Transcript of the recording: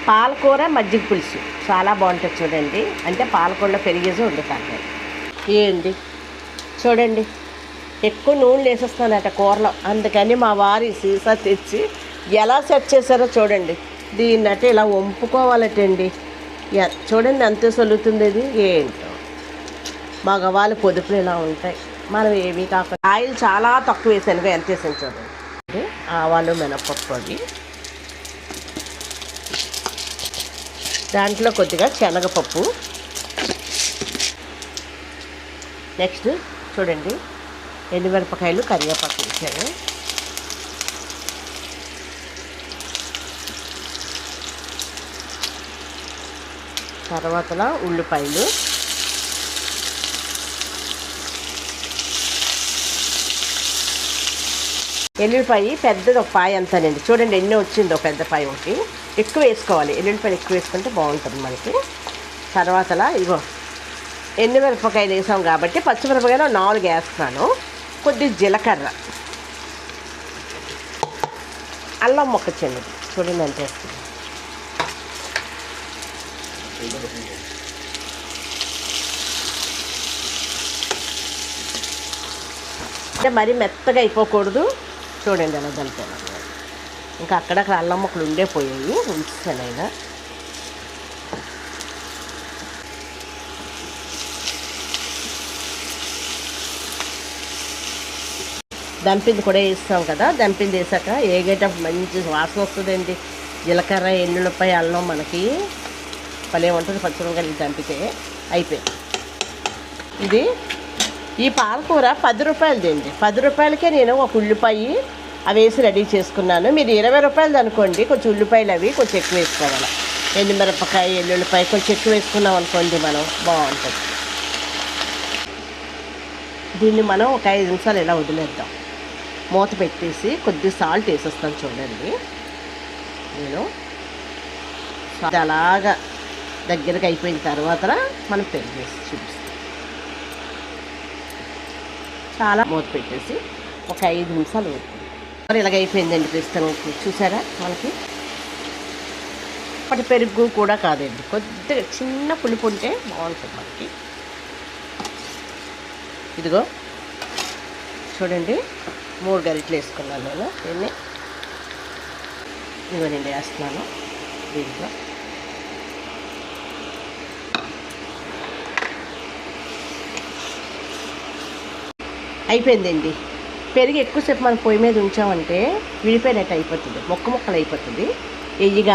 పాలకూర మజ్జిగ పులుసు చాలా బాగుంటుంది చూడండి. అంటే పాలకూరలో పెరిగేసి వండుతాను. ఏంటి చూడండి, ఎక్కువ నూనె వేసేస్తానట కూరలో. అందుకని మా వారి సీసా తెచ్చి ఎలా సెట్ చేశారో చూడండి. దీన్నట్టు ఇలా వంపుకోవాలటండి. చూడండి ఎంత సొలుతుంది ఇది. ఏంటో మగవాళ్ళ పొదుపులు ఇలా ఉంటాయి. మనం ఏమీ కాకుండా ఆయిల్ చాలా తక్కువ వేసాను. ఎంత వేసాను చూడండి. ఆవాలు మినపప్పు పొడి, దాంట్లో కొద్దిగా శనగపప్పు, నెక్స్ట్ చూడండి ఎండుమిరపకాయలు, కరివేపాకు వేసాను. తర్వాత ఉల్లిపాయలు, ఎల్లుల్లిపాయ పెద్దది ఒక పాయ అంతానండి. చూడండి ఎన్ని వచ్చిందో, పెద్ద పాయ ఒకటి. ఎక్కువ వేసుకోవాలి, ఎల్లుల్లిపాయలు ఎక్కువ వేసుకుంటే బాగుంటుంది మనకి. తర్వాత ఇగో ఎండుమిరపకాయలు వేసాం కాబట్టి పచ్చిమిరపకాయలు 4 వేస్తున్నాను. కొద్ది జీలకర్ర, అల్లం మొక్క చిన్నది చూడండి ఎంత వేస్తుంది. అంటే మరీ మెత్తగా అయిపోకూడదు. చూడండి అలా కలిపాను. ఇంకా అక్కడక్కడ అల్లం మొక్కలు ఉండే పోయాయి, ఉంచానైనా. దంపింది కూడా వేస్తాం కదా. దంపింది వేసాక ఏగేటప్పుడు మంచి వాసన వస్తుందండి. జీలకర్ర, ఎల్లుల్లిపాయ, అల్లం మనకి భలే ఉంటుంది. పచ్చిమిరపకాయలు దంపితే అయిపోయింది. ఇది ఈ పాలకూర 10 రూపాయలదండి. 10 రూపాయలకే నేను ఒక ఉల్లిపాయ అవి వేసి రెడీ చేసుకున్నాను. మీరు 20 రూపాయలది అనుకోండి, కొంచెం ఉల్లిపాయలు అవి కొంచెం ఎక్కువ వేసుకోవాలి. ఎండుమిరపకాయ, ఎల్లుల్లిపాయ కొంచెం ఎక్కువ వేసుకున్నాం అనుకోండి, మనం బాగుంటుంది. దీన్ని మనం ఒక 5 నిమిషాలు ఇలా వదిలేద్దాం. మూత పెట్టేసి కొద్ది సాల్ట్ వేసేస్తాను చూడండి. నేను అలాగా దగ్గరకు అయిపోయిన తర్వాత మనం పెరుగు వేసి చూపిస్తాం. చాలా మూత పెట్టేసి ఒక 5 నిమిషాలు మరి ఇలాగ అయిపోయిందండి. ప్రస్తుతానికి చూసారా మనకి. అప్పటి పెరుగు కూడా కాదండి, కొద్దిగా చిన్న పులుపు ఉంటే బాగుంటుంది మనకి. ఇదిగో చూడండి 3 గరిటెలు వేసుకున్నాను నేను. దీన్ని ఇదిగో నేను వేస్తున్నాను దీంట్లో. అయిపోయిందండి. పెరిగి ఎక్కువసేపు మనం పొయ్యి మీద ఉంచామంటే విడిపోయినట్టు అయిపోతుంది, ముక్కలు అయిపోతుంది. ఎయ్యిగా